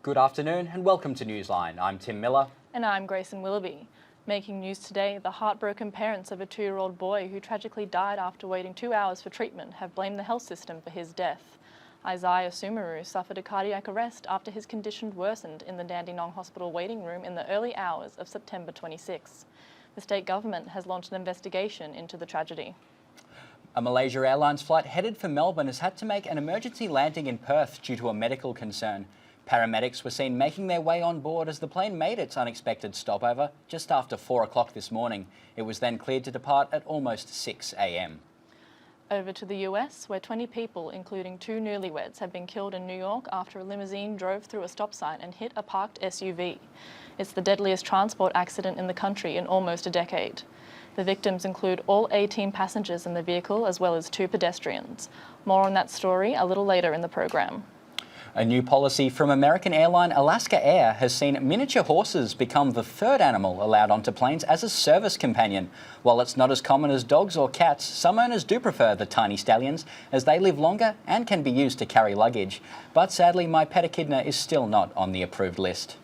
Good afternoon and welcome to Newsline. I'm Tim Miller. And I'm Grayson Willoughby. Making news today, the heartbroken parents of a 2-year-old boy who tragically died after waiting 2 hours for treatment have blamed the health system for his death. Isaiah Sumaru suffered a cardiac arrest after his condition worsened in the Dandenong Hospital waiting room in the early hours of September 26. The state government has launched an investigation into the tragedy. A Malaysia Airlines flight headed for Melbourne has had to make an emergency landing in Perth due to a medical concern. Paramedics were seen making their way on board as the plane made its unexpected stopover just after 4 o'clock this morning. It was then cleared to depart at almost 6 a.m. Over to the US, where 20 people, including 2 newlyweds, have been killed in New York after a limousine drove through a stop sign and hit a parked SUV. It's the deadliest transport accident in the country in almost a decade. The victims include all 18 passengers in the vehicle as well as 2 pedestrians. More on that story a little later in the program. A new policy from American airline Alaska Air has seen miniature horses become the 3rd animal allowed onto planes as a service companion. While it's not as common as dogs or cats, some owners do prefer the tiny stallions as they live longer and can be used to carry luggage. But sadly, my pet echidna is still not on the approved list.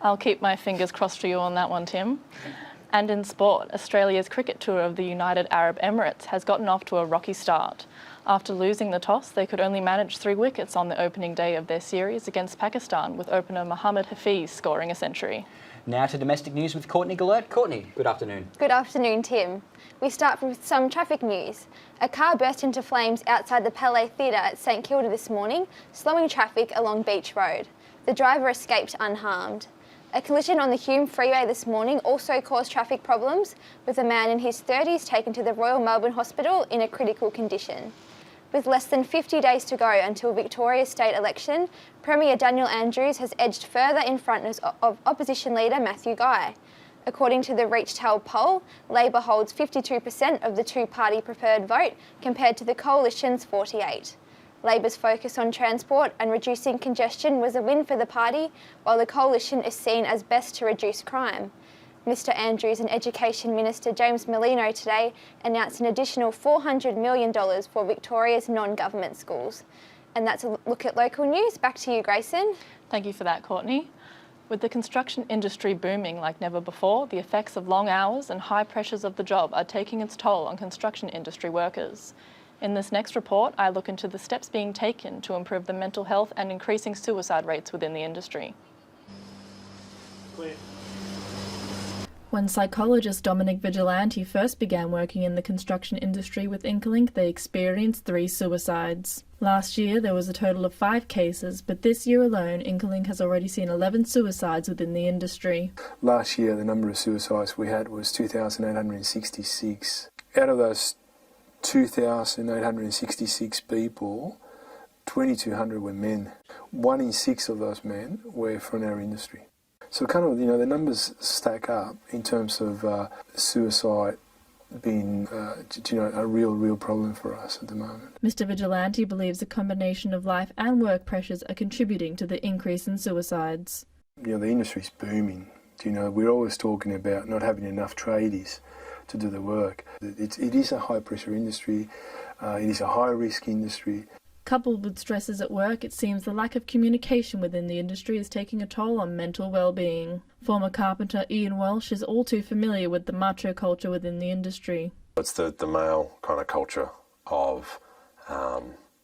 I'll keep my fingers crossed for you on that one, Tim. And in sport, Australia's cricket tour of the United Arab Emirates has gotten off to a rocky start. After losing the toss, they could only manage 3 wickets on the opening day of their series against Pakistan, with opener Mohammad Hafiz scoring a century. Now to domestic news with Courtney Gillert. Courtney, good afternoon. Good afternoon, Tim. We start with some traffic news. A car burst into flames outside the Palais Theatre at St Kilda this morning, slowing traffic along Beach Road. The driver escaped unharmed. A collision on the Hume Freeway this morning also caused traffic problems, with a man in his 30s taken to the Royal Melbourne Hospital in a critical condition. With less than 50 days to go until Victoria's state election, Premier Daniel Andrews has edged further in front of opposition leader Matthew Guy. According to the Reachtel poll, Labor holds 52% of the 2-party preferred vote compared to the Coalition's 48%. Labor's focus on transport and reducing congestion was a win for the party, while the Coalition is seen as best to reduce crime. Mr Andrews and Education Minister James Merlino today announced an additional $400 million for Victoria's non-government schools. And that's a look at local news. Back to you, Grayson. Thank you for that, Courtney. With the construction industry booming like never before, the effects of long hours and high pressures of the job are taking its toll on construction industry workers. In this next report, I look into the steps being taken to improve the mental health and increasing suicide rates within the industry. Clear. When psychologist Dominic Vigilante first began working in the construction industry with Incolink, they experienced 3 suicides. Last year, there was a total of 5 cases, but this year alone, Incolink has already seen 11 suicides within the industry. Last year, the number of suicides we had was 2,866. Out of those 2,866 people, 2,200 were men. 1 in 6 of those men were from our industry. So kind of, the numbers stack up in terms of suicide being, a real problem for us at the moment. Mr Vigilante believes a combination of life and work pressures are contributing to the increase in suicides. The industry's booming. We're always talking about not having enough tradies to do the work. It is a high-pressure industry. It is a high-risk industry. Coupled with stresses at work, it seems the lack of communication within the industry is taking a toll on mental well-being. Former carpenter Ian Welsh is all too familiar with the macho culture within the industry. It's the male kind of culture of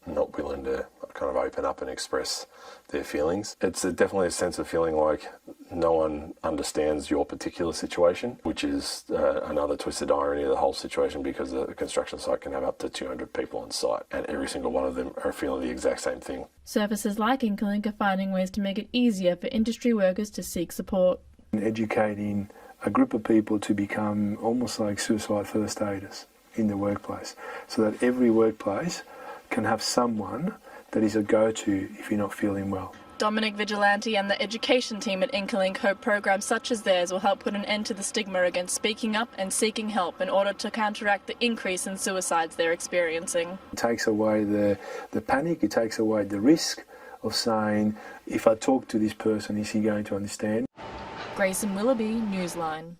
not willing to kind of open up and express their feelings. It's definitely a sense of feeling like no one understands your particular situation, which is another twisted irony of the whole situation, because the construction site can have up to 200 people on site and every single one of them are feeling the exact same thing. Services like Incolink are finding ways to make it easier for industry workers to seek support. Educating a group of people to become almost like suicide first aiders in the workplace, so that every workplace can have someone that is a go-to if you're not feeling well. Dominic Vigilante and the education team at Incolink hope programs such as theirs will help put an end to the stigma against speaking up and seeking help in order to counteract the increase in suicides they're experiencing. It takes away the panic, it takes away the risk of saying, if I talk to this person, is he going to understand? Grayson Willoughby, Newsline.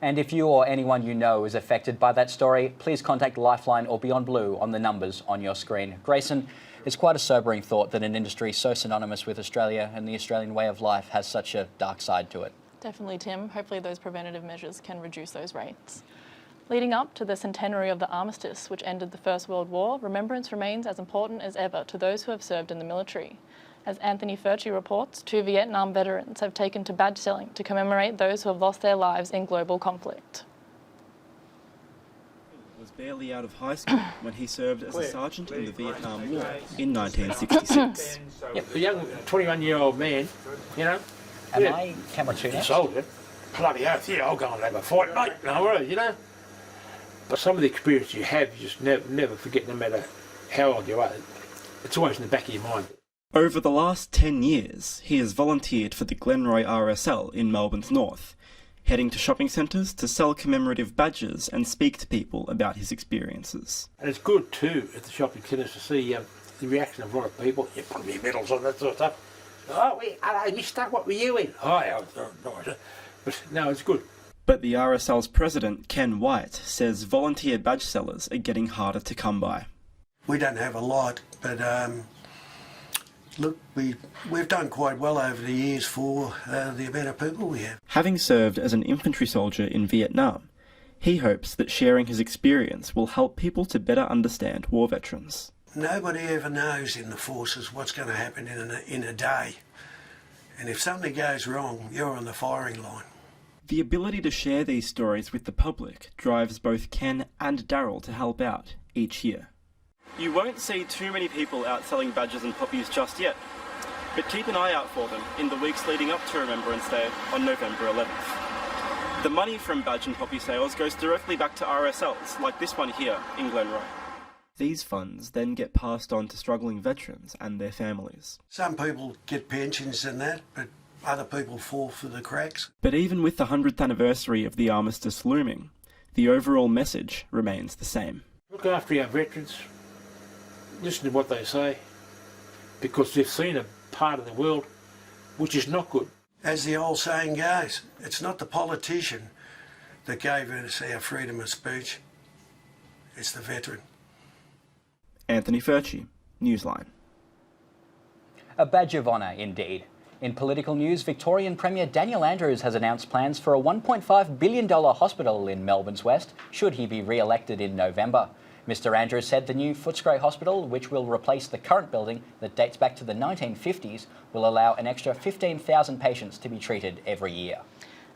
And if you or anyone you know is affected by that story, please contact Lifeline or Beyond Blue on the numbers on your screen. Grayson, it's quite a sobering thought that an industry so synonymous with Australia and the Australian way of life has such a dark side to it. Definitely, Tim. Hopefully those preventative measures can reduce those rates. Leading up to the centenary of the armistice, which ended the First World War, remembrance remains as important as ever to those who have served in the military. As Anthony Furchi reports, 2 Vietnam veterans have taken to badge selling to commemorate those who have lost their lives in global conflict. Was barely out of high school when he served as a sergeant in the Vietnam War in 1966. Yep, a young 21-year-old man, you know. Am I camera 2 next? Soldier. Bloody oath, yeah, I'll go and have a fight, mate, no worries, you know. But some of the experience you have, you just never forget, no matter how old you are. It's always in the back of your mind. Over the last 10 years, he has volunteered for the Glenroy RSL in Melbourne's north, heading to shopping centres to sell commemorative badges and speak to people about his experiences. And it's good too at the shopping centres to see the reaction of a lot of people. You put your medals on, that sort of stuff. Oh, hello mister, what were you in? Oh, no, but no, it's good. But the RSL's president, Ken White, says volunteer badge sellers are getting harder to come by. We don't have a lot, but look, we've done quite well over the years for the amount of people we have. Having served as an infantry soldier in Vietnam, he hopes that sharing his experience will help people to better understand war veterans. Nobody ever knows in the forces what's going to happen in a day. And if something goes wrong, you're on the firing line. The ability to share these stories with the public drives both Ken and Daryl to help out each year. You won't see too many people out selling badges and poppies just yet, but keep an eye out for them in the weeks leading up to Remembrance Day on November 11th. The money from badge and poppy sales goes directly back to RSLs, like this one here in Glenroy. These funds then get passed on to struggling veterans and their families. Some people get pensions and that, but other people fall through the cracks. But even with the 100th anniversary of the armistice looming, the overall message remains the same. Look after our veterans. Listen to what they say, because they've seen a part of the world which is not good. As the old saying goes, it's not the politician that gave us our freedom of speech, it's the veteran. Anthony Furchi, Newsline. A badge of honour, indeed. In political news, Victorian Premier Daniel Andrews has announced plans for a $1.5 billion hospital in Melbourne's west, should he be re-elected in November. Mr Andrews said the new Footscray Hospital, which will replace the current building that dates back to the 1950s, will allow an extra 15,000 patients to be treated every year.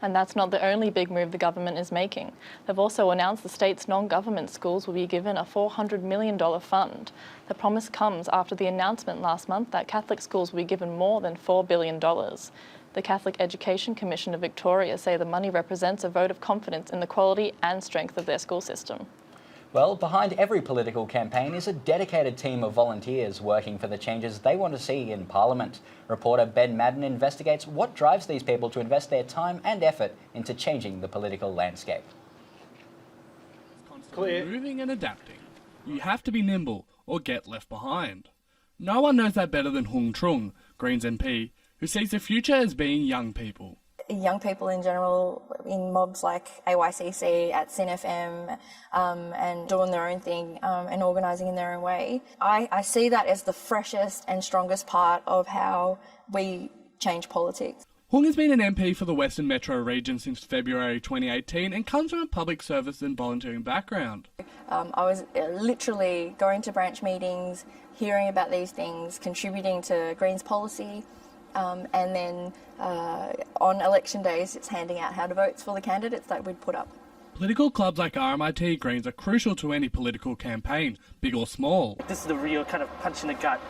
And that's not the only big move the government is making. They've also announced the state's non-government schools will be given a $400 million fund. The promise comes after the announcement last month that Catholic schools will be given more than $4 billion. The Catholic Education Commission of Victoria say the money represents a vote of confidence in the quality and strength of their school system. Well, behind every political campaign is a dedicated team of volunteers working for the changes they want to see in Parliament. Reporter Ben Madden investigates what drives these people to invest their time and effort into changing the political landscape. Constantly moving and adapting. You have to be nimble or get left behind. No one knows that better than Hung Trung, Greens MP, who sees the future as being young people. Young people in general in mobs like AYCC, at SynFM, and doing their own thing and organising in their own way. I see that as the freshest and strongest part of how we change politics. Hung has been an MP for the Western Metro region since February 2018 and comes from a public service and volunteering background. I was literally going to branch meetings, hearing about these things, contributing to Greens policy, and then on election days it's handing out how to votes for the candidates that we'd put up. Political clubs like RMIT Greens are crucial to any political campaign, big or small. This is the real kind of punch in the gut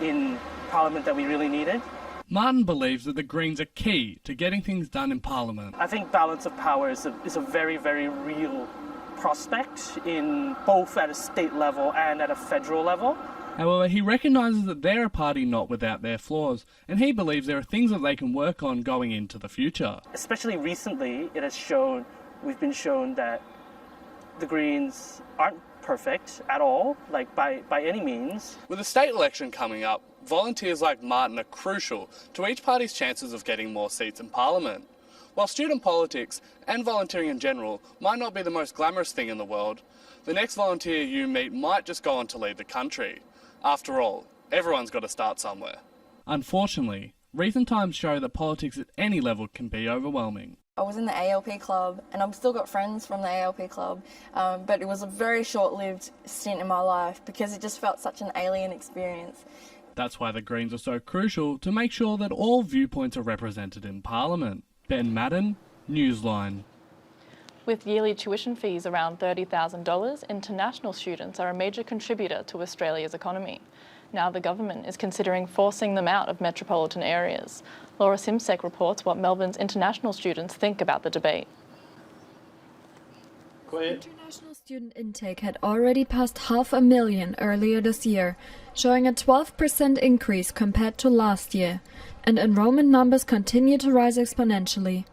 in Parliament that we really needed. Martin believes that the Greens are key to getting things done in Parliament. I think balance of power is a very, very real prospect in both at a state level and at a federal level. However, he recognises that they're a party not without their flaws, and he believes there are things that they can work on going into the future. Especially recently, we've been shown that the Greens aren't perfect at all, like by any means. With the state election coming up, volunteers like Martin are crucial to each party's chances of getting more seats in Parliament. While student politics and volunteering in general might not be the most glamorous thing in the world, the next volunteer you meet might just go on to lead the country. After all, everyone's got to start somewhere. Unfortunately, recent times show that politics at any level can be overwhelming. I was in the ALP club, and I've still got friends from the ALP club, but it was a very short-lived stint in my life because it just felt such an alien experience. That's why the Greens are so crucial to make sure that all viewpoints are represented in Parliament. Ben Madden, Newsline. With yearly tuition fees around $30,000, international students are a major contributor to Australia's economy. Now the government is considering forcing them out of metropolitan areas. Laura Simsek reports what Melbourne's international students think about the debate. International student intake had already passed 500,000 earlier this year, showing a 12% increase compared to last year, and enrollment numbers continue to rise exponentially.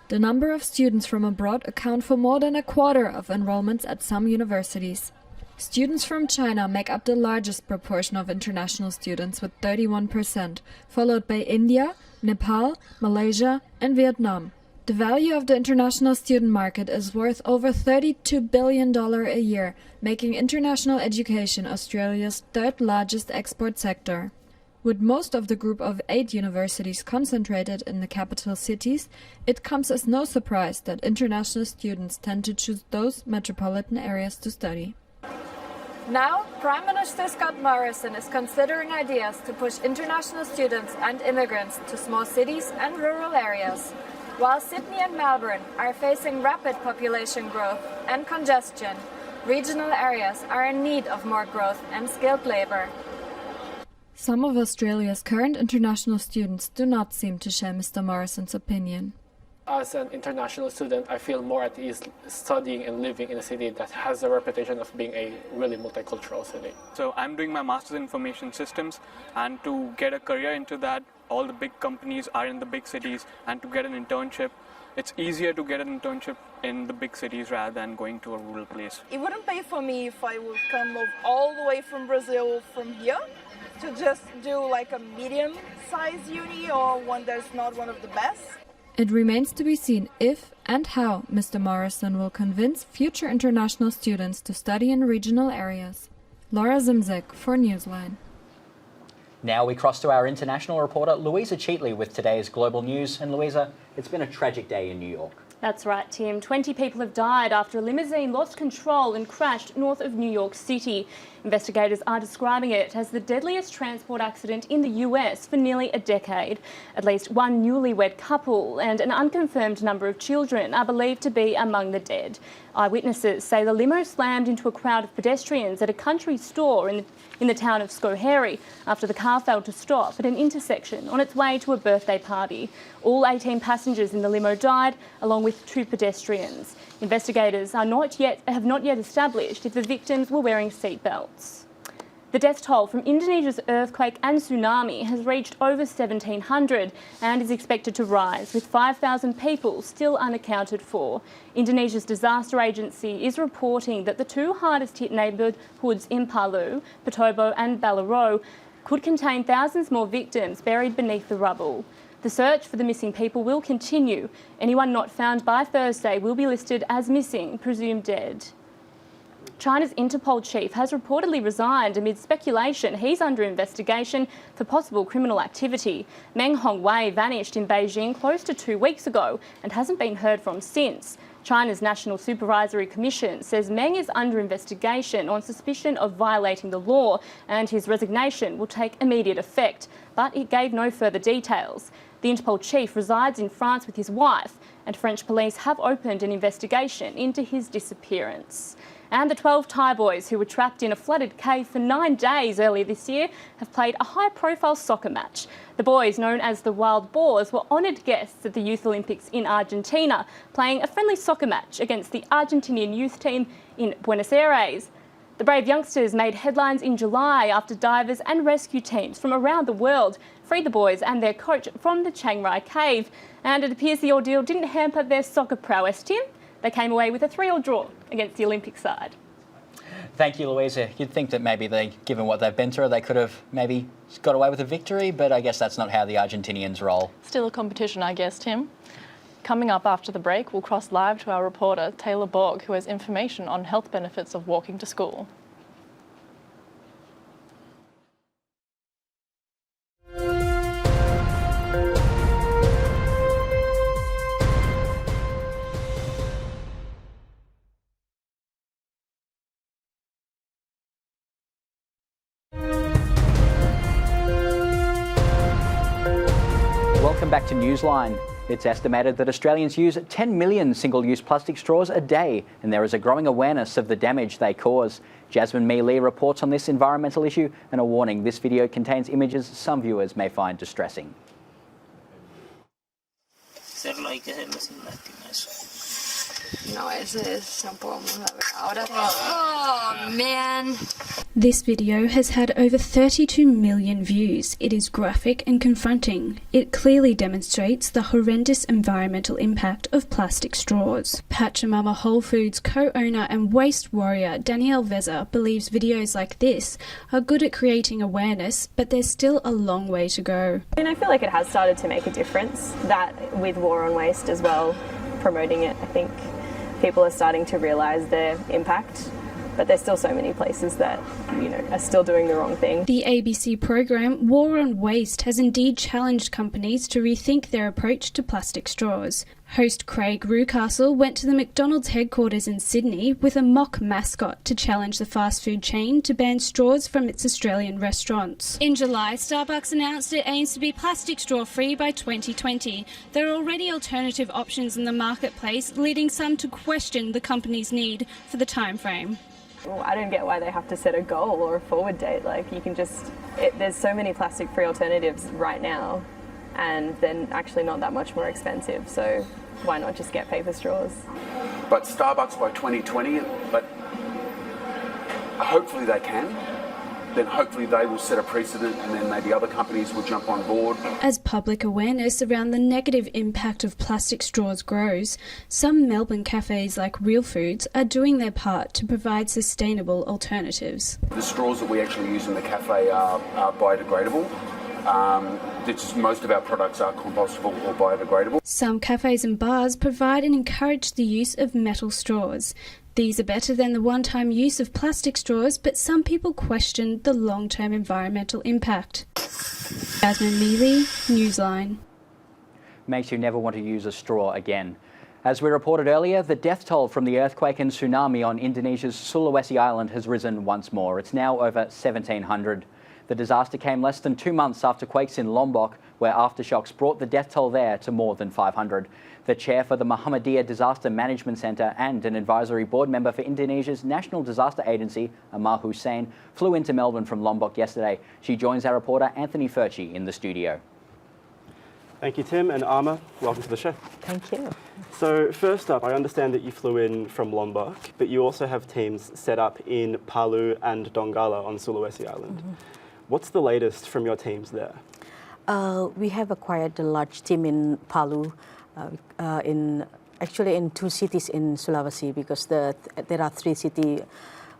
The number of students from abroad account for more than a quarter of enrollments at some universities. Students from China make up the largest proportion of international students with 31%, followed by India, Nepal, Malaysia and Vietnam. The value of the international student market is worth over $32 billion a year, making international education Australia's third largest export sector. With most of the group of 8 universities concentrated in the capital cities, it comes as no surprise that international students tend to choose those metropolitan areas to study. Now, Prime Minister Scott Morrison is considering ideas to push international students and immigrants to small cities and rural areas. While Sydney and Melbourne are facing rapid population growth and congestion, regional areas are in need of more growth and skilled labour. Some of Australia's current international students do not seem to share Mr. Morrison's opinion. As an international student, I feel more at ease studying and living in a city that has a reputation of being a really multicultural city. So I'm doing my Master's in Information Systems, and to get a career into that, all the big companies are in the big cities, and to get an internship, it's easier to get an internship in the big cities rather than going to a rural place. It wouldn't be for me if I would come all the way from Brazil from here to just do like a medium-sized uni or one that's not one of the best. It remains to be seen if and how Mr. Morrison will convince future international students to study in regional areas. Laura Zimzek for Newsline. Now we cross to our international reporter, Louisa Cheatley, with today's global news. And Louisa, it's been a tragic day in New York. That's right, Tim. 20 people have died after a limousine lost control and crashed north of New York City. Investigators are describing it as the deadliest transport accident in the US for nearly a decade. At least one newlywed couple and an unconfirmed number of children are believed to be among the dead. Eyewitnesses say the limo slammed into a crowd of pedestrians at a country store in the town of Schoharie after the car failed to stop at an intersection on its way to a birthday party. All 18 passengers in the limo died, along with 2 pedestrians. Investigators have not yet established if the victims were wearing seatbelts. The death toll from Indonesia's earthquake and tsunami has reached over 1,700 and is expected to rise, with 5,000 people still unaccounted for. Indonesia's disaster agency is reporting that the 2 hardest hit neighbourhoods in Palu, Petobo and Balero could contain thousands more victims buried beneath the rubble. The search for the missing people will continue. Anyone not found by Thursday will be listed as missing, presumed dead. China's Interpol chief has reportedly resigned amid speculation he's under investigation for possible criminal activity. Meng Hongwei vanished in Beijing close to 2 weeks ago and hasn't been heard from since. China's National Supervisory Commission says Meng is under investigation on suspicion of violating the law and his resignation will take immediate effect, but it gave no further details. The Interpol chief resides in France with his wife, and French police have opened an investigation into his disappearance. And the 12 Thai boys who were trapped in a flooded cave for 9 days earlier this year have played a high-profile soccer match. The boys, known as the Wild Boars, were honoured guests at the Youth Olympics in Argentina, playing a friendly soccer match against the Argentinian youth team in Buenos Aires. The brave youngsters made headlines in July after divers and rescue teams from around the world freed the boys and their coach from the Chiang Rai cave. And it appears the ordeal didn't hamper their soccer prowess, Tim. They came away with a 3-3 draw against the Olympic side. Thank you, Louisa. You'd think that maybe given what they've been through, they could have maybe got away with a victory, but I guess that's not how the Argentinians roll. Still a competition, I guess, Tim. Coming up after the break, we'll cross live to our reporter, Taylor Borg, who has information on health benefits of walking to school. Welcome back to Newsline. It's estimated that Australians use 10 million single-use plastic straws a day, and there is a growing awareness of the damage they cause. Jasmine Mee Lee reports on this environmental issue, and a warning, this video contains images some viewers may find distressing. No, ese podemos ver ahora. Oh, man. This video has had over 32 million views. It is graphic and confronting. It clearly demonstrates the horrendous environmental impact of plastic straws. Pachamama Whole Foods co-owner and waste warrior Danielle Veza believes videos like this are good at creating awareness, but there's still a long way to go. And I feel like it has started to make a difference, that with War on Waste as well, promoting it, I think people are starting to realise their impact, but there's still so many places that, are still doing the wrong thing. The ABC program War on Waste has indeed challenged companies to rethink their approach to plastic straws. Host Craig Rucastle went to the McDonald's headquarters in Sydney with a mock mascot to challenge the fast food chain to ban straws from its Australian restaurants. In July, Starbucks announced it aims to be plastic straw-free by 2020. There are already alternative options in the marketplace, leading some to question the company's need for the time frame. Well, I don't get why they have to set a goal or a forward date. Like, you can just... there's so many plastic-free alternatives right now, and they're actually not that much more expensive, so why not just get paper straws? But Starbucks by 2020, but hopefully they can. Then hopefully they will set a precedent, and then maybe other companies will jump on board. As public awareness around the negative impact of plastic straws grows, some Melbourne cafes like Real Foods are doing their part to provide sustainable alternatives. The straws that we actually use in the cafe are biodegradable. Most of our products are compostable or biodegradable. Some cafes and bars provide and encourage the use of metal straws. These are better than the one-time use of plastic straws, but some people question the long-term environmental impact. Jasmine Mee Lee, Newsline. Makes you never want to use a straw again. As we reported earlier, the death toll from the earthquake and tsunami on Indonesia's Sulawesi Island has risen once more. It's now over 1,700. The disaster came less than 2 months after quakes in Lombok, where aftershocks brought the death toll there to more than 500. The chair for the Muhammadiyah Disaster Management Centre and an advisory board member for Indonesia's National Disaster Agency, Amar Hussein, flew into Melbourne from Lombok yesterday. She joins our reporter Anthony Furchi in the studio. Thank you, Tim and Amar. Welcome to the show. Thank you. So first up, I understand that you flew in from Lombok, but you also have teams set up in Palu and Donggala on Sulawesi Island. Mm-hmm. What's the latest from your teams there? We have acquired a large team in Palu, in 2 cities in Sulawesi, because there are 3 cities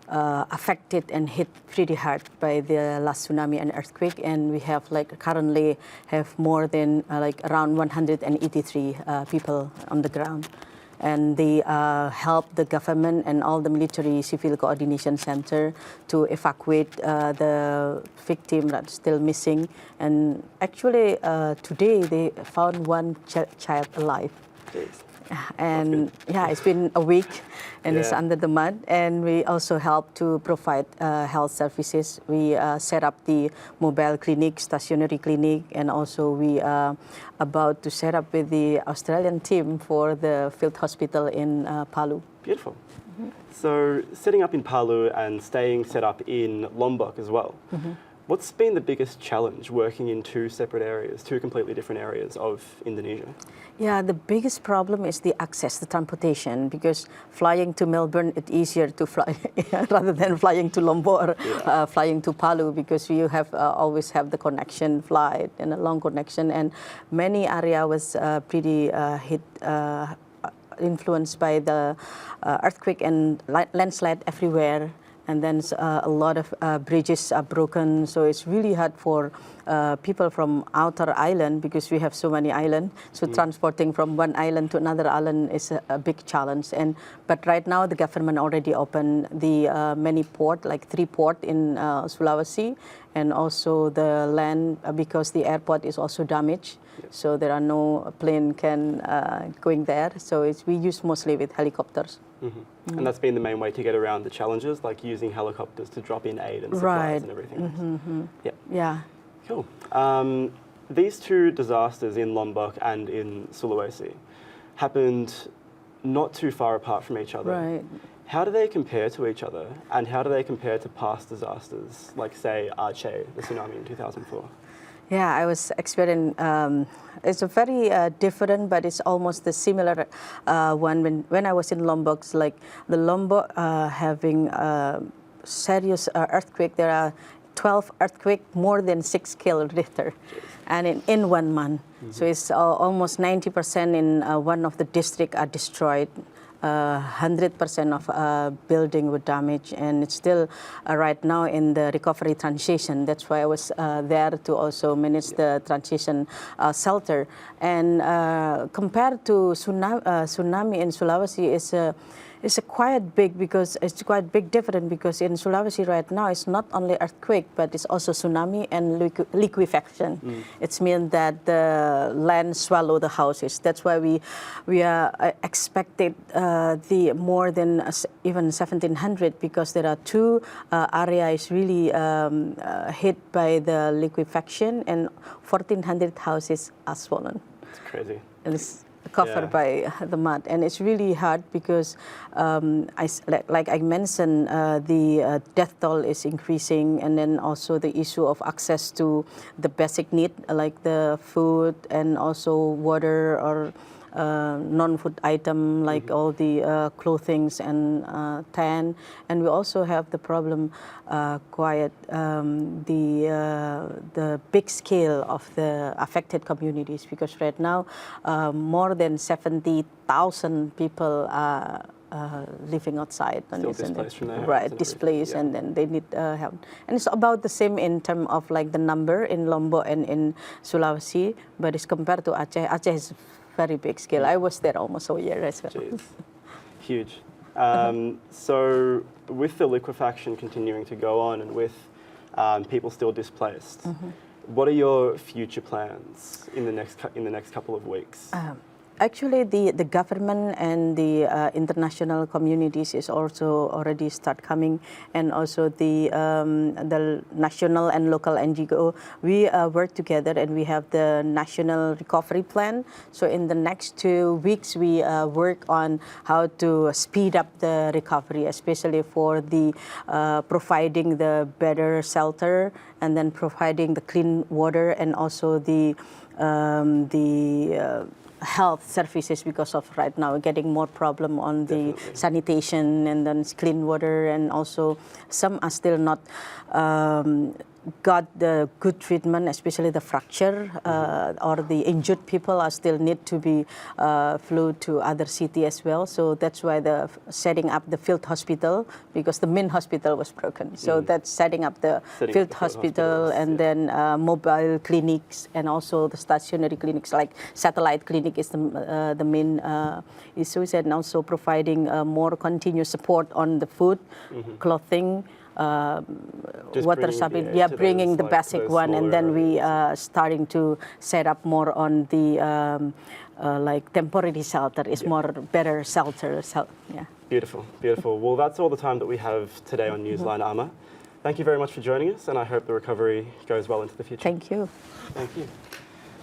affected and hit pretty hard by the last tsunami and earthquake, and we have currently have more than around 183 people on the ground. And they help the government and all the military civil coordination center to evacuate the victim that's still missing. And actually today they found one child alive. Jeez. And yeah, it's been a week and it's under the mud. And we also help to provide health services. We set up the mobile clinic, stationary clinic, and also we are about to set up with the Australian team for the field hospital in Palu. Beautiful. Mm-hmm. So setting up in Palu and staying set up in Lombok as well. Mm-hmm. What's been the biggest challenge working in 2 separate areas, 2 completely different areas of Indonesia? Yeah, the biggest problem is the access, the transportation, because flying to Melbourne, it's easier to fly rather than flying to Lombok or flying to Palu, because you have always have the connection flight and a long connection, and many area was pretty hit, influenced by the earthquake and landslide everywhere. and then a lot of bridges are broken. So it's really hard for people from outer island, because we have so many islands. So transporting from one island to another island is a big challenge. But right now the government already opened the many port, like 3 ports in Sulawesi, and also the land, because the airport is also damaged. So there are no plane can going there. So we use mostly with helicopters. And that's been the main way to get around the challenges, like using helicopters to drop in aid and supplies and everything. Yeah. Cool. These 2 disasters in Lombok and in Sulawesi happened not too far apart from each other. Right. How do they compare to each other, and how do they compare to past disasters, like, say, Aceh, the tsunami in 2004? Yeah, I was experiencing, it's a very different, but it's almost the similar one. When I was in Lombok, like the Lombok having serious earthquake. There are 12 earthquake, more than 6 scale Richter, and in 1 month. So it's almost 90% in one of the district are destroyed. 100% of building were damaged, and it's still right now in the recovery transition. That's why I was there to also manage the transition shelter. And compared to tsunami in Sulawesi, it's a quite big, because it's quite big different, because in Sulawesi right now it's not only earthquake, but it's also tsunami and liquefaction. It means that the land swallow the houses. That's why we are expected the more than even 1,700, because there are 2 areas really hit by the liquefaction, and 1,400 houses are swollen. It's crazy. And it's covered by the mud, and it's really hard, because like I mentioned, the death toll is increasing, and then also the issue of access to the basic need, like the food and also water, or non-food item, like all the clothings and tent. And we also have the problem the big scale of the affected communities, because right now more than 70,000 people are living outside. Still displaced from their homes. Right, displaced, and then they need help. And it's about the same in terms of like the number in Lombok and in Sulawesi, but it's compared to Aceh. Aceh is very big scale. I was there almost a year as well. Jeez. Huge. So with the liquefaction continuing to go on, and with people still displaced, what are your future plans in the next couple of weeks? Actually, the government and the international communities is also already start coming, and also the national and local NGO. We work together, and we have the national recovery plan. So in the next 2 weeks, we work on how to speed up the recovery, especially for the providing the better shelter, and then providing the clean water, and also the health services, because of right now getting more problem on the sanitation, and then clean water, and also some are still not got the good treatment, especially the fracture or the injured people are still need to be flew to other city as well. So that's why the setting up the field hospital, because the main hospital was broken. So that's setting up the field hospital, and then mobile clinics, and also the stationary clinics, like satellite clinic is the main issues, and also providing more continuous support on the food, clothing, water supply, bringing the basic one, and then we starting to set up more on the like temporary shelter. Is more better shelter. Beautiful, beautiful. Well, that's all the time that we have today on Newsline, Amma. Thank you very much for joining us, and I hope the recovery goes well into the future. Thank you. Thank you.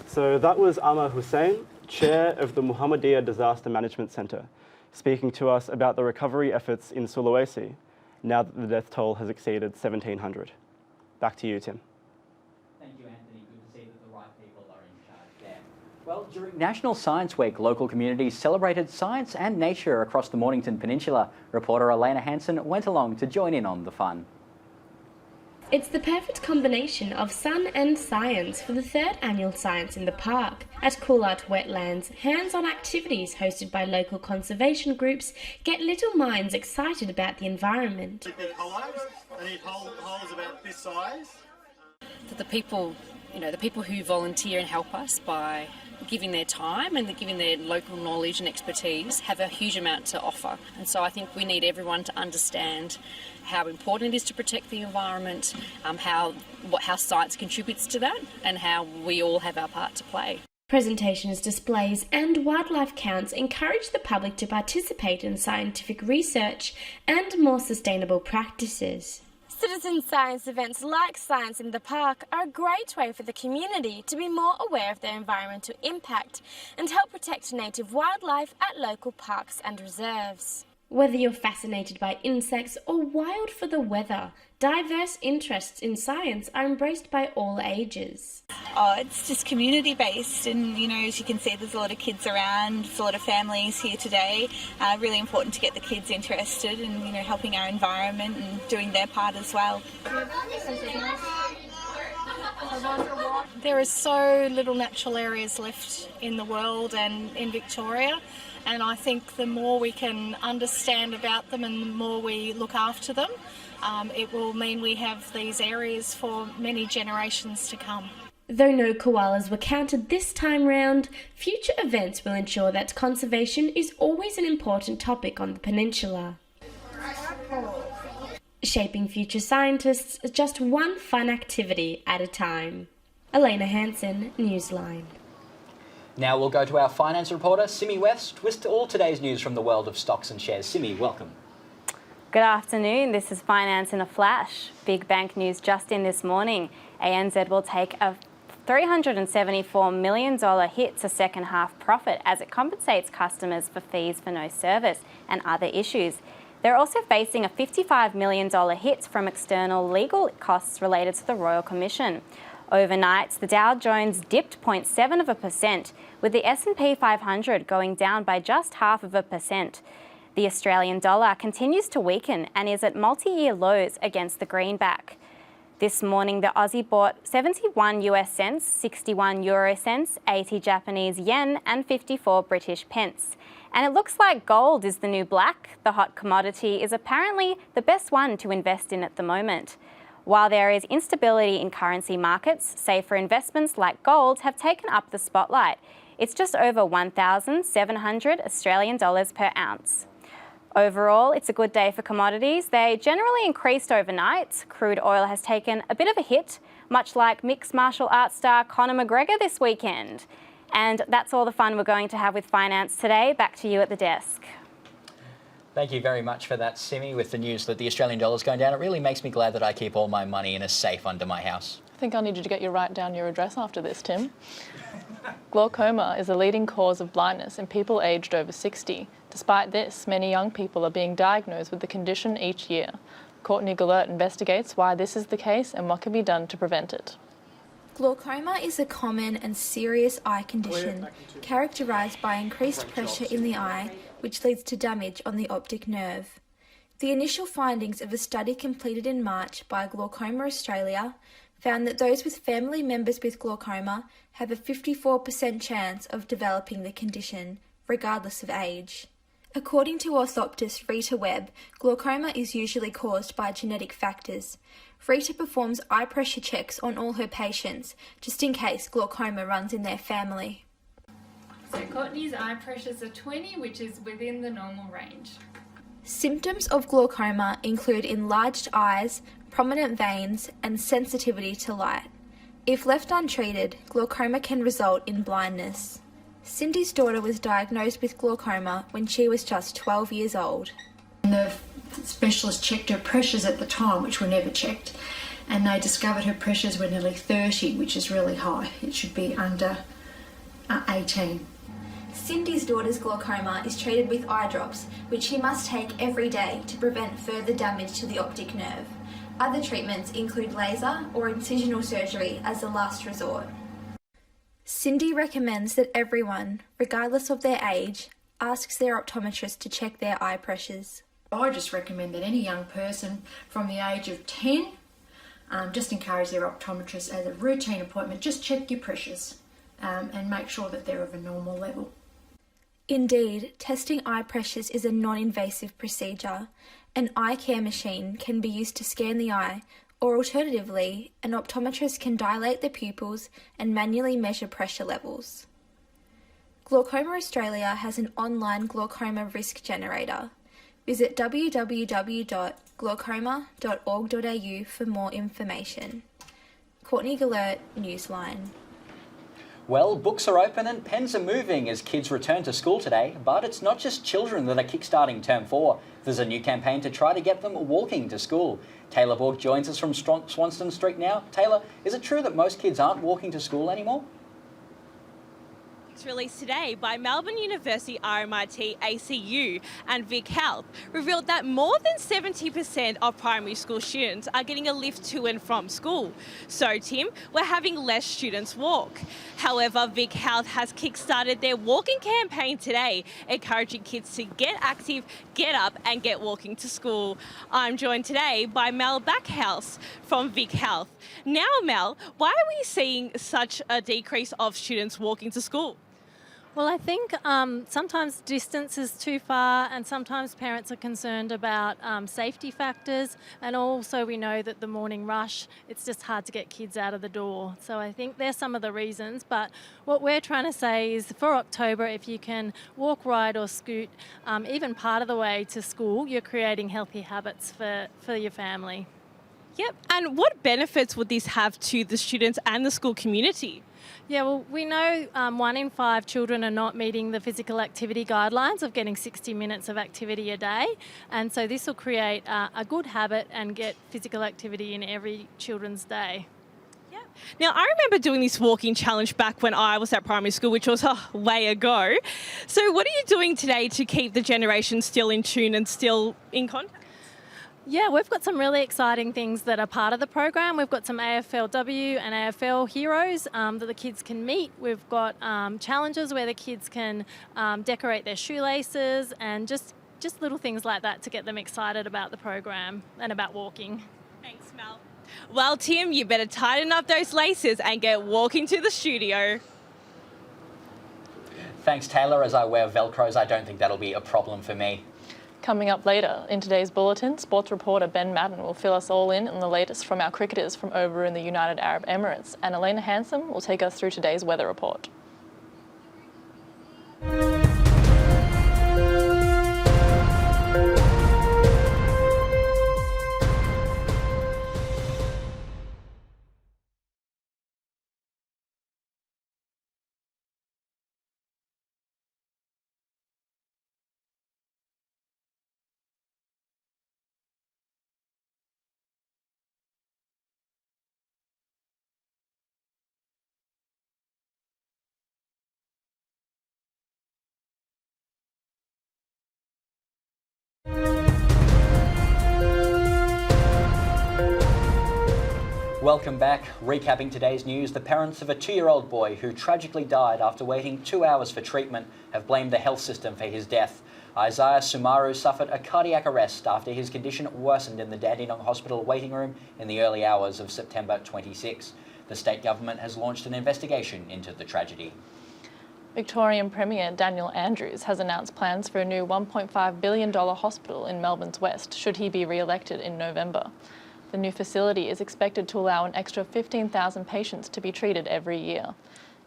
So that was Amma Hussein, Chair of the Muhammadiyah Disaster Management Centre, speaking to us about the recovery efforts in Sulawesi, now that the death toll has exceeded 1,700. Back to you, Tim. Thank you, Anthony. Good to see that the right people are in charge there. Well, during National Science Week, local communities celebrated science and nature across the Mornington Peninsula. Reporter Elena Hansen went along to join in on the fun. It's the perfect combination of sun and science for the 3rd annual Science in the Park. At Coolat Wetlands, hands-on activities hosted by local conservation groups get little minds excited about the environment. They need holes about this size. For the people, the people who volunteer and help us by giving their time and giving their local knowledge and expertise have a huge amount to offer. And so I think we need everyone to understand how important it is to protect the environment, how science contributes to that, and how we all have our part to play. Presentations, displays and wildlife counts encourage the public to participate in scientific research and more sustainable practices. Citizen science events like Science in the Park are a great way for the community to be more aware of their environmental impact and help protect native wildlife at local parks and reserves. Whether you're fascinated by insects or wild for the weather, diverse interests in science are embraced by all ages. Oh, it's just community based, and as you can see, there's a lot of kids around, there's a lot of families here today. Really important to get the kids interested in helping our environment and doing their part as well. There are so little natural areas left in the world and in Victoria, and I think the more we can understand about them and the more we look after them, it will mean we have these areas for many generations to come. Though no koalas were counted this time round, future events will ensure that conservation is always an important topic on the peninsula. Shaping future scientists is just one fun activity at a time. Elena Hansen, Newsline. Now we'll go to our finance reporter, Simi West, with all today's news from the world of stocks and shares. Simi, welcome. Good afternoon. This is Finance in a Flash. Big bank news just in this morning. ANZ will take a $374 million hit to second half profit as it compensates customers for fees for no service and other issues. They're also facing a $55 million hit from external legal costs related to the Royal Commission. Overnight, the Dow Jones dipped 0.7%, with the S&P 500 going down by just 0.5%. The Australian dollar continues to weaken and is at multi-year lows against the greenback. This morning, the Aussie bought 71 US cents, 61 euro cents, 80 Japanese yen and 54 British pence. And it looks like gold is the new black. The hot commodity is apparently the best one to invest in at the moment. While there is instability in currency markets, safer investments like gold have taken up the spotlight. It's just over 1,700 Australian dollars per ounce. Overall, it's a good day for commodities. They generally increased overnight. Crude oil has taken a bit of a hit, much like mixed martial arts star Conor McGregor this weekend. And that's all the fun we're going to have with finance today. Back to you at the desk. Thank you very much for that, Simi, with the news that the Australian dollar is going down. It really makes me glad that I keep all my money in a safe under my house. I think I need you to get you write down your address after this, Tim. Glaucoma is a leading cause of blindness in people aged over 60. Despite this, many young people are being diagnosed with the condition each year. Courtney Gallert investigates why this is the case and what can be done to prevent it. Glaucoma is a common and serious eye condition characterised by increased pressure in the eye, which leads to damage on the optic nerve. The initial findings of a study completed in March by Glaucoma Australia found that those with family members with glaucoma have a 54% chance of developing the condition, regardless of age. According to orthoptist Rita Webb, glaucoma is usually caused by genetic factors. Rita performs eye pressure checks on all her patients, just in case glaucoma runs in their family. So Courtney's eye pressures are 20, which is within the normal range. Symptoms of glaucoma include enlarged eyes, prominent veins, and sensitivity to light. If left untreated, glaucoma can result in blindness. Cindy's daughter was diagnosed with glaucoma when she was just 12 years old. The specialist checked her pressures at the time, which were never checked, and they discovered her pressures were nearly 30, which is really high. It should be under 18. Cindy's daughter's glaucoma is treated with eye drops, which she must take every day to prevent further damage to the optic nerve. Other treatments include laser or incisional surgery as a last resort. Cindy recommends that everyone, regardless of their age, asks their optometrist to check their eye pressures. I just recommend that any young person from the age of 10 just encourage their optometrist as a routine appointment, just check your pressures and make sure that they're of a normal level. Indeed, testing eye pressures is a non-invasive procedure. An eye care machine can be used to scan the eye, or alternatively, an optometrist can dilate the pupils and manually measure pressure levels. Glaucoma Australia has an online glaucoma risk generator. Visit www.glaucoma.org.au for more information. Courtney Gillert, Newsline. Well, books are open and pens are moving as kids return to school today, but it's not just children that are kickstarting Term 4. There's a new campaign to try to get them walking to school. Taylor Borg joins us from Swanston Street now. Taylor, is it true that most kids aren't walking to school anymore? Released today by Melbourne University RMIT ACU and Vic Health revealed that more than 70% of primary school students are getting a lift to and from school. So, Tim, we're having less students walk. However, Vic Health has kickstarted their walking campaign today, encouraging kids to get active, get up and get walking to school. I'm joined today by Mel Backhouse from Vic Health. Now, Mel, why are we seeing such a decrease of students walking to school? Well, I think sometimes distance is too far, and sometimes parents are concerned about safety factors, and also we know that the morning rush, it's just hard to get kids out of the door. So I think there's some of the reasons, but what we're trying to say is for October, if you can walk, ride or scoot even part of the way to school, you're creating healthy habits for your family. Yep, and what benefits would this have to the students and the school community? Yeah, well, we know 1 in 5 children are not meeting the physical activity guidelines of getting 60 minutes of activity a day, and so this will create a good habit and get physical activity in every children's day. Now, I remember doing this walking challenge back when I was at primary school, which was way ago. So what are you doing today to keep the generation still in tune and still in contact? Yeah, we've got some really exciting things that are part of the program. We've got some AFLW and AFL heroes that the kids can meet. We've got challenges where the kids can decorate their shoelaces and just little things like that to get them excited about the program and about walking. Thanks, Mel. Well, Tim, you better tighten up those laces and get walking to the studio. Thanks, Taylor. As I wear Velcros, I don't think that'll be a problem for me. Coming up later in today's bulletin, sports reporter Ben Madden will fill us all in on the latest from our cricketers from over in the United Arab Emirates, and Elena Hansom will take us through today's weather report. Welcome back. Recapping today's news, the parents of a 2-year-old boy who tragically died after waiting 2 hours for treatment have blamed the health system for his death. Isaiah Sumaru suffered a cardiac arrest after his condition worsened in the Dandenong Hospital waiting room in the early hours of September 26. The state government has launched an investigation into the tragedy. Victorian Premier Daniel Andrews has announced plans for a new $1.5 billion hospital in Melbourne's West, should he be re-elected in November. The new facility is expected to allow an extra 15,000 patients to be treated every year.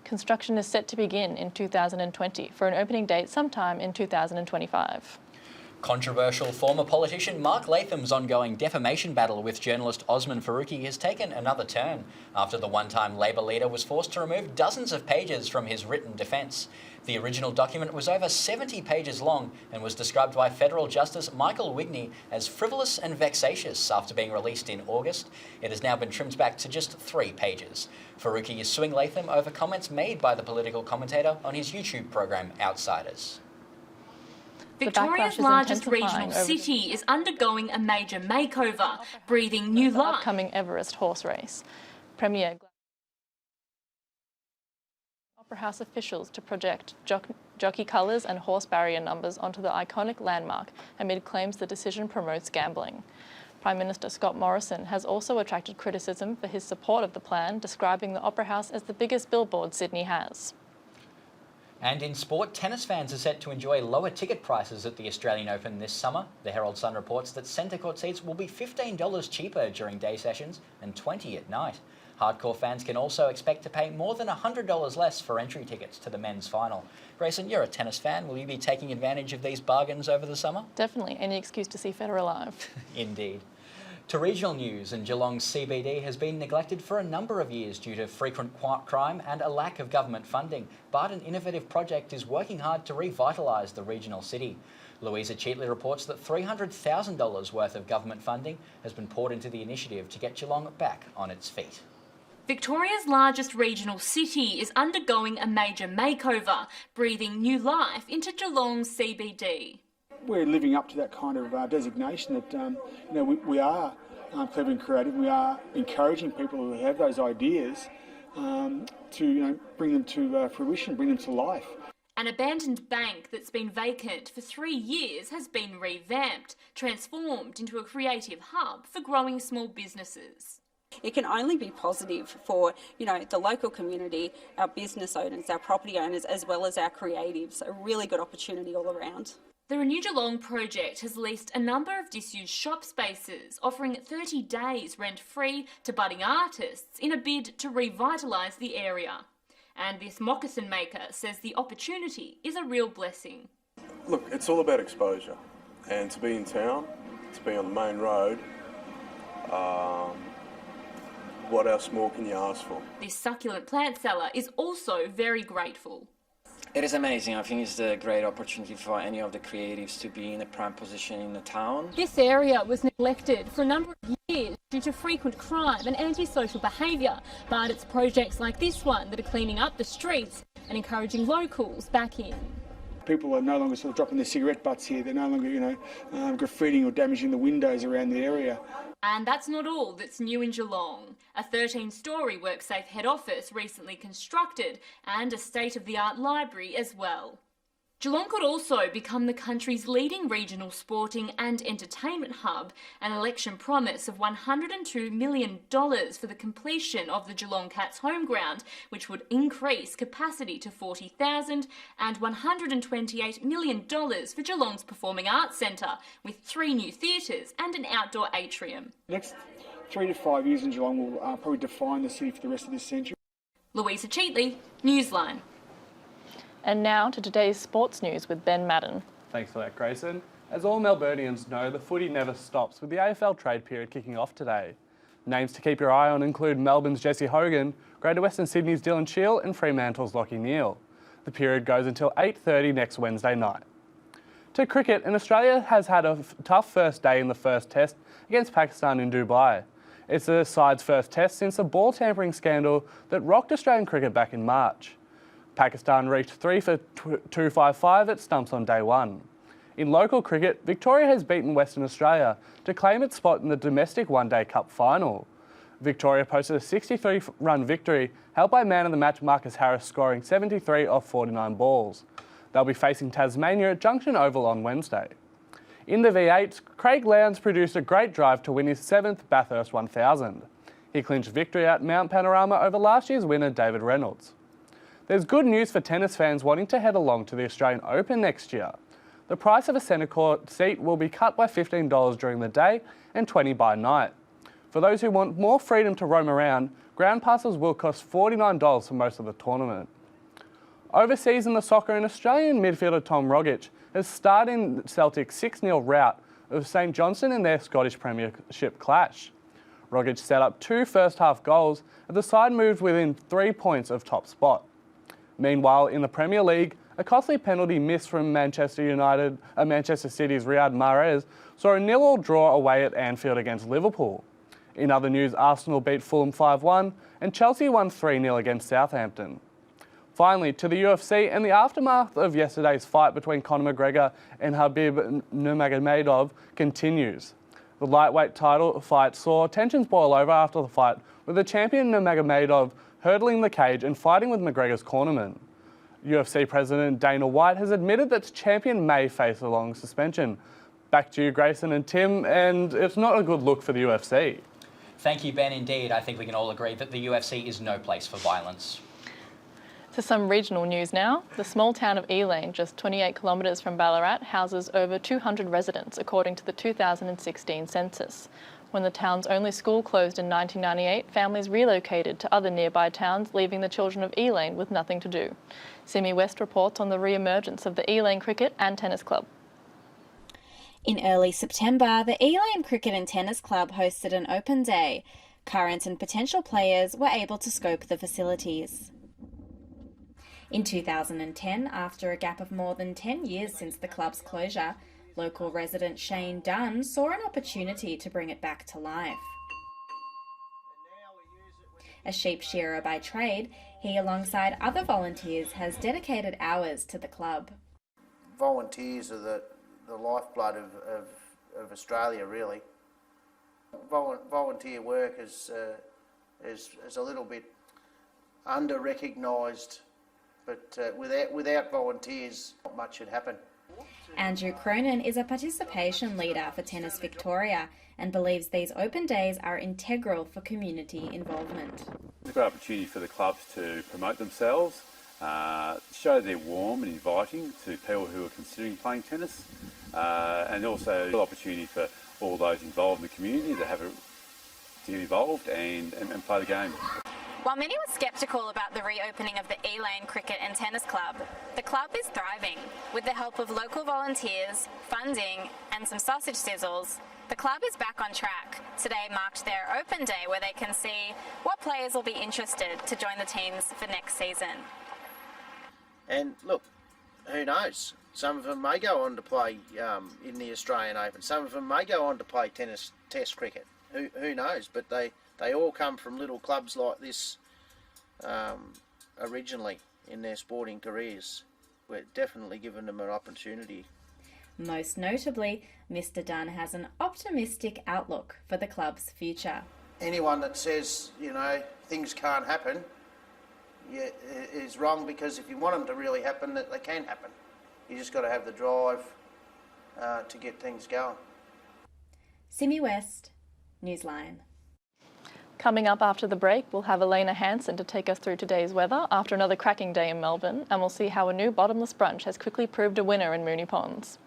Construction is set to begin in 2020 for an opening date sometime in 2025. Controversial former politician Mark Latham's ongoing defamation battle with journalist Osman Faruqi has taken another turn after the one-time Labor leader was forced to remove dozens of pages from his written defence. The original document was over 70 pages long and was described by Federal Justice Michael Wigney as frivolous and vexatious after being released in August. It has now been trimmed back to just 3 pages. Faruqi is suing Latham over comments made by the political commentator on his YouTube program Outsiders. Victoria's largest regional city is undergoing a major makeover, breathing new life. Upcoming Everest horse race. Premier Opera House officials to project jockey colours and horse barrier numbers onto the iconic landmark amid claims the decision promotes gambling. Prime Minister Scott Morrison has also attracted criticism for his support of the plan, describing the Opera House as the biggest billboard Sydney has. And in sport, tennis fans are set to enjoy lower ticket prices at the Australian Open this summer. The Herald Sun reports that centre court seats will be $15 cheaper during day sessions and $20 at night. Hardcore fans can also expect to pay more than $100 less for entry tickets to the men's final. Grayson, you're a tennis fan. Will you be taking advantage of these bargains over the summer? Definitely. Any excuse to see Federer live. Indeed. To regional news, and Geelong's CBD has been neglected for a number of years due to frequent crime and a lack of government funding. But an innovative project is working hard to revitalise the regional city. Louisa Cheatley reports that $300,000 worth of government funding has been poured into the initiative to get Geelong back on its feet. Victoria's largest regional city is undergoing a major makeover, breathing new life into Geelong's CBD. We're living up to that kind of designation that we are clever and creative. We are encouraging people who have those ideas to bring them to fruition, bring them to life. An abandoned bank that's been vacant for 3 years has been revamped, transformed into a creative hub for growing small businesses. It can only be positive for, the local community, our business owners, our property owners, as well as our creatives. A really good opportunity all around. The Renew Geelong project has leased a number of disused shop spaces, offering 30 days rent-free to budding artists in a bid to revitalise the area. And this moccasin maker says the opportunity is a real blessing. Look, it's all about exposure, and to be in town, to be on the main road, what else more can you ask for? This succulent plant seller is also very grateful. It is amazing. I think it's a great opportunity for any of the creatives to be in a prime position in the town. This area was neglected for a number of years due to frequent crime and antisocial behaviour, but it's projects like this one that are cleaning up the streets and encouraging locals back in. People are no longer sort of dropping their cigarette butts here. They're no longer, graffitiing or damaging the windows around the area. And that's not all that's new in Geelong. A 13-storey WorkSafe head office recently constructed and a state-of-the-art library as well. Geelong could also become the country's leading regional sporting and entertainment hub, an election promise of $102 million for the completion of the Geelong Cats home ground, which would increase capacity to 40,000, and $128 million for Geelong's Performing Arts Centre, with 3 new theatres and an outdoor atrium. Next 3 to 5 years in Geelong will probably define the city for the rest of this century. Louisa Cheatley, Newsline. And now to today's sports news with Ben Madden. Thanks for that, Grayson. As all Melburnians know, the footy never stops, with the AFL trade period kicking off today. Names to keep your eye on include Melbourne's Jesse Hogan, Greater Western Sydney's Dylan Shiel and Fremantle's Lachie Neale. The period goes until 8:30 next Wednesday night. To cricket, and Australia has had a tough first day in the first test against Pakistan in Dubai. It's the side's first test since the ball tampering scandal that rocked Australian cricket back in March. Pakistan reached 3 for 255 at stumps on day one. In local cricket, Victoria has beaten Western Australia to claim its spot in the domestic one-day cup final. Victoria posted a 63-run victory, helped by man of the match Marcus Harris scoring 73 off 49 balls. They'll be facing Tasmania at Junction Oval on Wednesday. In the V8, Craig Lowndes produced a great drive to win his 7th Bathurst 1000. He clinched victory at Mount Panorama over last year's winner David Reynolds. There's good news for tennis fans wanting to head along to the Australian Open next year. The price of a centre court seat will be cut by $15 during the day and $20 by night. For those who want more freedom to roam around, ground passes will cost $49 for most of the tournament. Overseas in the soccer, an Australian midfielder Tom Rogic has starred in Celtic's 6-0 rout of St Johnstone in their Scottish Premiership clash. Rogic set up 2 first-half goals as the side moved within 3 points of top spot. Meanwhile, in the Premier League, a costly penalty miss from Manchester City's Riyad Mahrez saw a 0-0 draw away at Anfield against Liverpool. In other news, Arsenal beat Fulham 5-1 and Chelsea won 3-0 against Southampton. Finally, to the UFC, and the aftermath of yesterday's fight between Conor McGregor and Khabib Nurmagomedov continues. The lightweight title fight saw tensions boil over after the fight, with the champion Nurmagomedov hurdling the cage and fighting with McGregor's cornerman. UFC President Dana White has admitted that the champion may face a long suspension. Back to you, Grayson and Tim, and it's not a good look for the UFC. Thank you, Ben. Indeed, I think we can all agree that the UFC is no place for violence. To some regional news now. The small town of Elaine, just 28 kilometres from Ballarat, houses over 200 residents, according to the 2016 census. When the town's only school closed in 1998, families relocated to other nearby towns, leaving the children of Elaine with nothing to do. Simi West reports on the re-emergence of the Elaine Cricket and Tennis Club. In early September, the Elaine Cricket and Tennis Club hosted an open day. Current and potential players were able to scope the facilities. In 2010, after a gap of more than 10 years since the club's closure, local resident Shane Dunn saw an opportunity to bring it back to life. A sheep shearer by trade, he, alongside other volunteers, has dedicated hours to the club. Volunteers are the lifeblood of Australia, really. Volunteer work is a little bit under-recognised, but without volunteers, not much would happen. Andrew Cronin is a participation leader for Tennis Victoria and believes these open days are integral for community involvement. It's a great opportunity for the clubs to promote themselves, show they're warm and inviting to people who are considering playing tennis, and also an opportunity for all those involved in the community to get involved and play the game. While many were sceptical about the reopening of the Elaine Cricket and Tennis Club, the club is thriving. With the help of local volunteers, funding and some sausage sizzles, the club is back on track. Today marked their open day where they can see what players will be interested to join the teams for next season. And look, who knows? Some of them may go on to play in the Australian Open. Some of them may go on to play tennis, test cricket. Who knows? But they all come from little clubs like this originally in their sporting careers. We're definitely giving them an opportunity. Most notably, Mr. Dunn has an optimistic outlook for the club's future. Anyone that says, things can't happen is wrong, because if you want them to really happen, that they can happen. You just got to have the drive to get things going. Simi West, Newsline. Coming up after the break, we'll have Elena Hansen to take us through today's weather after another cracking day in Melbourne, and we'll see how a new bottomless brunch has quickly proved a winner in Moonee Ponds.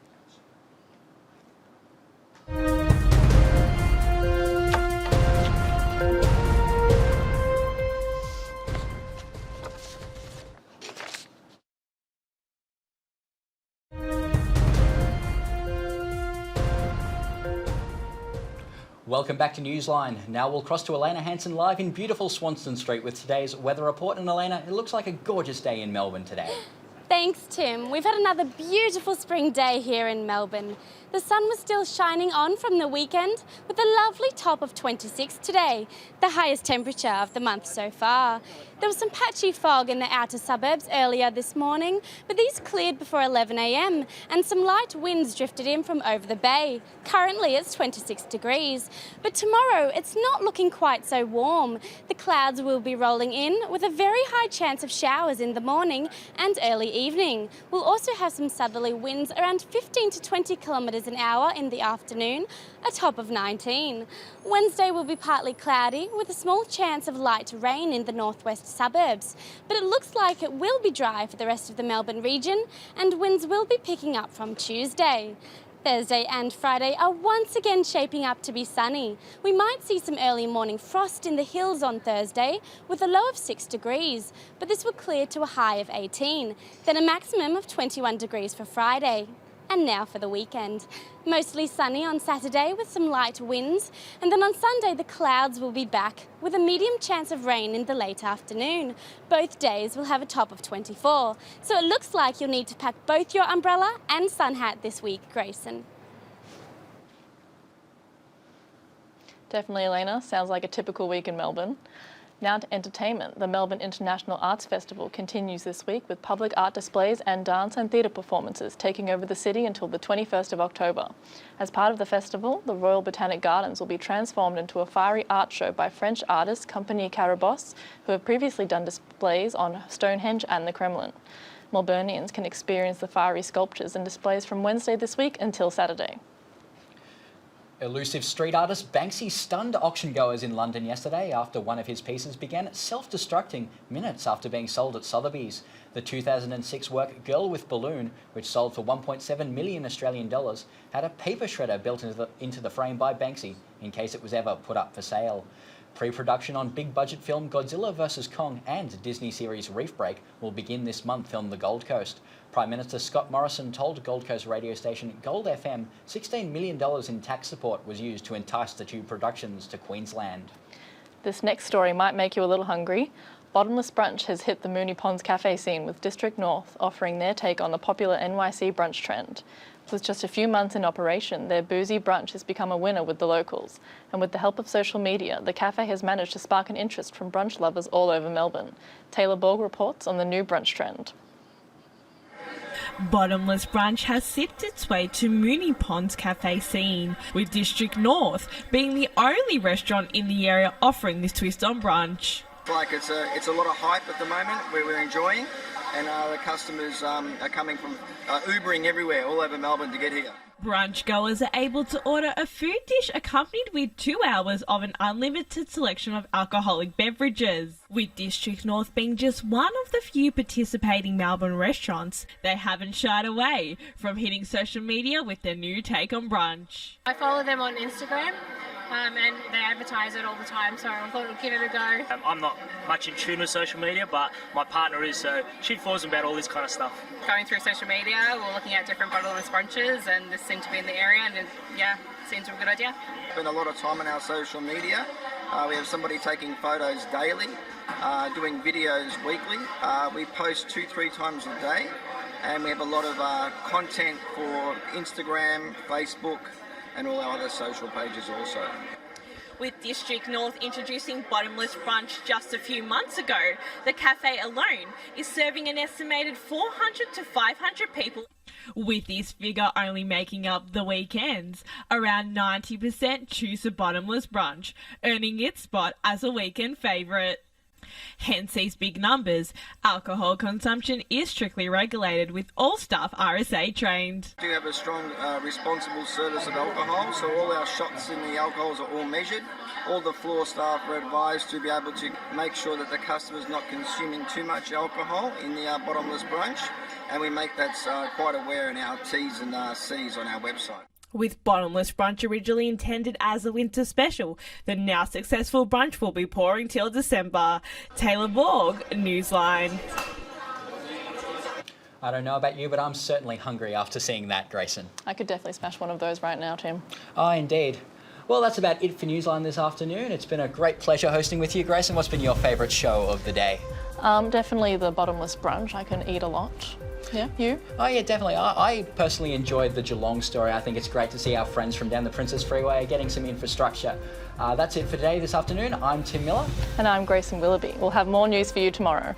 Welcome back to Newsline. Now we'll cross to Elena Hansen live in beautiful Swanston Street with today's weather report. And Elena, it looks like a gorgeous day in Melbourne today. Thanks, Tim. We've had another beautiful spring day here in Melbourne. The sun was still shining on from the weekend with a lovely top of 26 today, the highest temperature of the month so far. There was some patchy fog in the outer suburbs earlier this morning, but these cleared before 11 a.m. and some light winds drifted in from over the bay. Currently it's 26 degrees, but tomorrow it's not looking quite so warm. The clouds will be rolling in with a very high chance of showers in the morning and early evening. We'll also have some southerly winds around 15 to 20 kilometres an hour in the afternoon, a top of 19. Wednesday will be partly cloudy with a small chance of light rain in the northwest suburbs, but it looks like it will be dry for the rest of the Melbourne region and winds will be picking up from Tuesday. Thursday and Friday are once again shaping up to be sunny. We might see some early morning frost in the hills on Thursday with a low of 6 degrees, but this will clear to a high of 18, then a maximum of 21 degrees for Friday. And now for the weekend. Mostly sunny on Saturday with some light winds, and then on Sunday the clouds will be back with a medium chance of rain in the late afternoon. Both days will have a top of 24, so it looks like you'll need to pack both your umbrella and sun hat this week, Grayson. Definitely, Elena. Sounds like a typical week in Melbourne. Now to entertainment. The Melbourne International Arts Festival continues this week with public art displays and dance and theatre performances taking over the city until the 21st of October. As part of the festival, the Royal Botanic Gardens will be transformed into a fiery art show by French artist Compagnie Carabosse, who have previously done displays on Stonehenge and the Kremlin. Melburnians can experience the fiery sculptures and displays from Wednesday this week until Saturday. Elusive street artist Banksy stunned auction goers in London yesterday after one of his pieces began self-destructing minutes after being sold at Sotheby's. The 2006 work Girl with Balloon, which sold for 1.7 million Australian dollars, had a paper shredder built into the frame by Banksy in case it was ever put up for sale. Pre-production on big-budget film Godzilla vs Kong and Disney series Reef Break will begin this month on the Gold Coast. Prime Minister Scott Morrison told Gold Coast radio station Gold FM $16 million in tax support was used to entice the two productions to Queensland. This next story might make you a little hungry. Bottomless Brunch has hit the Moonee Ponds cafe scene, with District North offering their take on the popular NYC brunch trend. With just a few months in operation, their boozy brunch has become a winner with the locals. And with the help of social media, the cafe has managed to spark an interest from brunch lovers all over Melbourne. Taylor Borg reports on the new brunch trend. Bottomless Brunch has sipped its way to Moonee Ponds cafe scene, with District North being the only restaurant in the area offering this twist on brunch. It's a lot of hype at the moment where we're enjoying, and the customers are coming from Ubering everywhere all over Melbourne to get here. Brunch goers are able to order a food dish accompanied with 2 hours of an unlimited selection of alcoholic beverages. With District North being just one of the few participating Melbourne restaurants, they haven't shied away from hitting social media with their new take on brunch. I follow them on Instagram. And they advertise it all the time, so I thought I'd give it a go. I'm not much in tune with social media, but my partner is, so she informs me about all this kind of stuff. Going through social media, we're looking at different bottomless brunches, and this seemed to be in the area, and seems a good idea. Spend a lot of time on our social media. We have somebody taking photos daily, doing videos weekly. We post 2-3 times a day, and we have a lot of content for Instagram, Facebook, and all our other social pages also. With District North introducing Bottomless Brunch just a few months ago, the cafe alone is serving an estimated 400 to 500 people. With this figure only making up the weekends, around 90% choose a Bottomless Brunch, earning its spot as a weekend favourite. Hence these big numbers, alcohol consumption is strictly regulated, with all staff RSA trained. We do have a strong responsible service of alcohol, so all our shots in the alcohols are all measured. All the floor staff are advised to be able to make sure that the customer's not consuming too much alcohol in the Bottomless Brunch, and we make that quite aware in our T's and C's on our website. With Bottomless Brunch originally intended as a winter special, the now successful brunch will be pouring till December. Taylor Borg, Newsline. I don't know about you, but I'm certainly hungry after seeing that, Grayson. I could definitely smash one of those right now, Tim. Oh, indeed. Well, that's about it for Newsline this afternoon. It's been a great pleasure hosting with you, Grayson. What's been your favourite show of the day? Definitely the Bottomless Brunch. I can eat a lot. Yeah, you? Oh yeah, definitely. I personally enjoyed the Geelong story. I think it's great to see our friends from down the Princess Freeway getting some infrastructure. That's it for today, this afternoon. I'm Tim Miller. And I'm Grayson Willoughby. We'll have more news for you tomorrow.